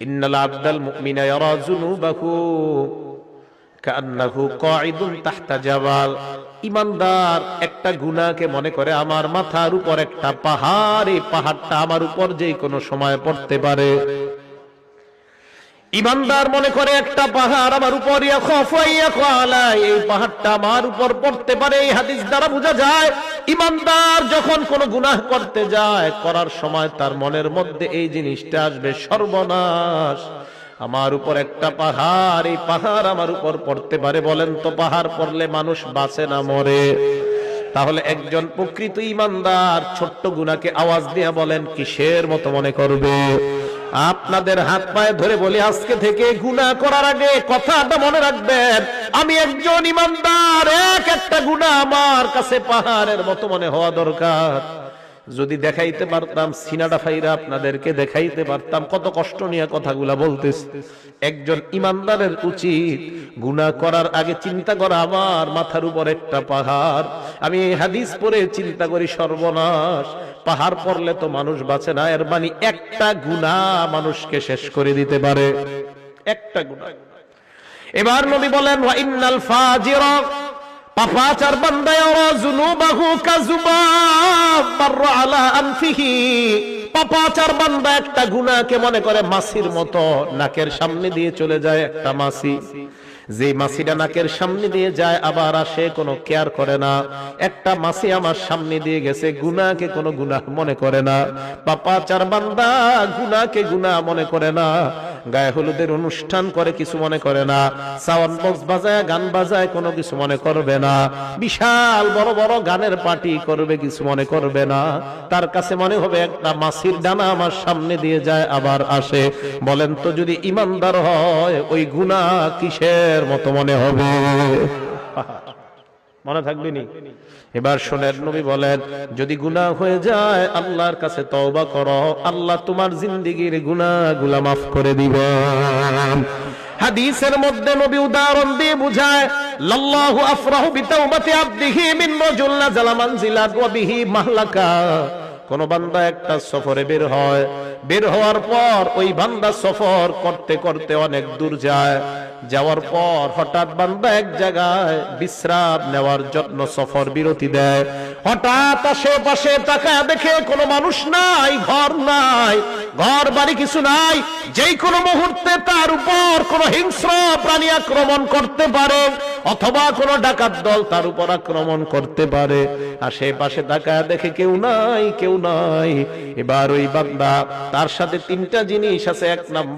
ইন্নাল আবদাল মুমিনা ইয়ারা যুনুবাহু কান্নাহু কাঈদুন তাহতা জাবাল। ঈমানদার একটা গুনাহকে মনে করে আমার মাথার উপর একটা পাহাড়, এই পাহাড়টা আমার উপর যে কোনো সময় পড়তে পারে। ঈমানদার মনে করে একটা পাহাড় আমার উপর, এই পাহাড়টা আমার উপর পড়তে পারে। এই হাদিস দ্বারা বোঝা যায় ঈমানদার যখন কোনো গুনাহ করতে যায়, করার সময় তার মনের মধ্যে এই জিনিসটা আসবে, সর্বনাশ, আমার উপর একটা পাহাড়, এই পাহাড় আমার উপর পড়তে পারে। বলেন তো পাহাড় পড়লে মানুষ বাঁচে না মরে? তাহলে একজন প্রকৃত ঈমানদার ছোট্ট গুনাহকে আওয়াজ দিয়ে বলেন কিসের মতো মনে করবে? আপনাদের হাত পায়ে ধরে বলি, আজকে থেকে গুনাহ করার আগে কথাটা মনে রাখবেন, আমি একজন ঈমানদার, একটা গুনাহ আমার কাছে পাহাড়ের মতো মনে হওয়া দরকার। যদি দেখাইতে পারতাম, সিনাটা ফাইরা আপনাদেরকে দেখাইতে পারতাম কত কষ্ট নিয়ে কথাগুলা বলতেছি। একজন ঈমানদারের উচিত গুনাহ করার আগে চিন্তা করা, আমার মাথার উপর একটা পাহাড়। আমি এই হাদিস পড়ে চিন্তা করি, সর্বনাশ, পাহাড় পড়লে তো মানুষ বাঁচে না, এর মানে একটা গুনাহ মানুষকে শেষ করে দিতে পারে, একটা গুনাহ। এবার নবী বলেন ওয়া ইন্নাল ফাজিরা, পাপাচার বান্দা ইয়ারা যুনুবাহু কাযুবাব মাররা আলা আনফিহি, পাপাচার বান্দা একটা গুনাহকে মনে করে মাছির মতো, নাকের সামনে দিয়ে চলে যায় একটা মাছি। যে মাছিটা নাকের সামনে দিয়ে যায় আবার আসে, কোনো কেয়ার করে না। একটা মাছি আমার সামনে দিয়ে গেছে, গুনাহকে কোনো গুনাহ মনে করে না। পাপাচার বান্দা গুনাহকে গুনাহ মনে করে না, গায়ে হলুদের অনুষ্ঠান করে কিছু মনে করে না, সাউন্ড বক্স বাজায় গান বাজায় কোনো কিছু মনে করবে না, বিশাল বড় বড় গানের পার্টি করবে কিছু মনে করবে না। তার কাছে মনে হবে একটা মাছির ডানা আমার সামনে দিয়ে যায় আবার আসে। বলেন তো যদি ঈমানদার হয় ওই গুনাহ কিসের মতো মনে হবে? মনে থাকবে নি? এবার শোনেন, নবী বলেন যদি গুনাহ হয়ে যায় আল্লাহর কাছে তওবা করো, আল্লাহ তোমার জিন্দেগীর গুনাহগুলো মাফ করে দিবেন। হাদিসের মধ্যে নবী উদাহরণ দিয়ে বুঝায়, লাল্লাহু আফরাহু বিতাওবাতি আবদিহি মিন রাজুল নাযালা মানজিলাত ওয়া বিহি মাহলাকা। কোন বান্দা একটা সফরে বের হয়, বের হওয়ার পর ওই বান্দা সফর করতে করতে অনেক দূর যায়, যাওয়ার পর হঠাৎ বান্দা এক জায়গায় বিশ্রাম নেওয়ার জন্য সফর বিরতি দেয়। হঠাৎ আশেপাশে তাকায় দেখে কোনো মানুষ নাই, ঘর নাই, ঘর বাড়ি কিছু নাই। যেই কোনো মুহূর্তে তার উপর কোনো হিংস্র প্রাণী আক্রমণ করতে পারে, অথবা কোনো ডাকাত দল তার উপর আক্রমণ করতে পারে। আশেপাশে তাকায় দেখে কেউ নাই, কেউ নাই। এবার ওই বান্দা, তার সাথে তিনটা জিনিস আছে। এক নাম্বার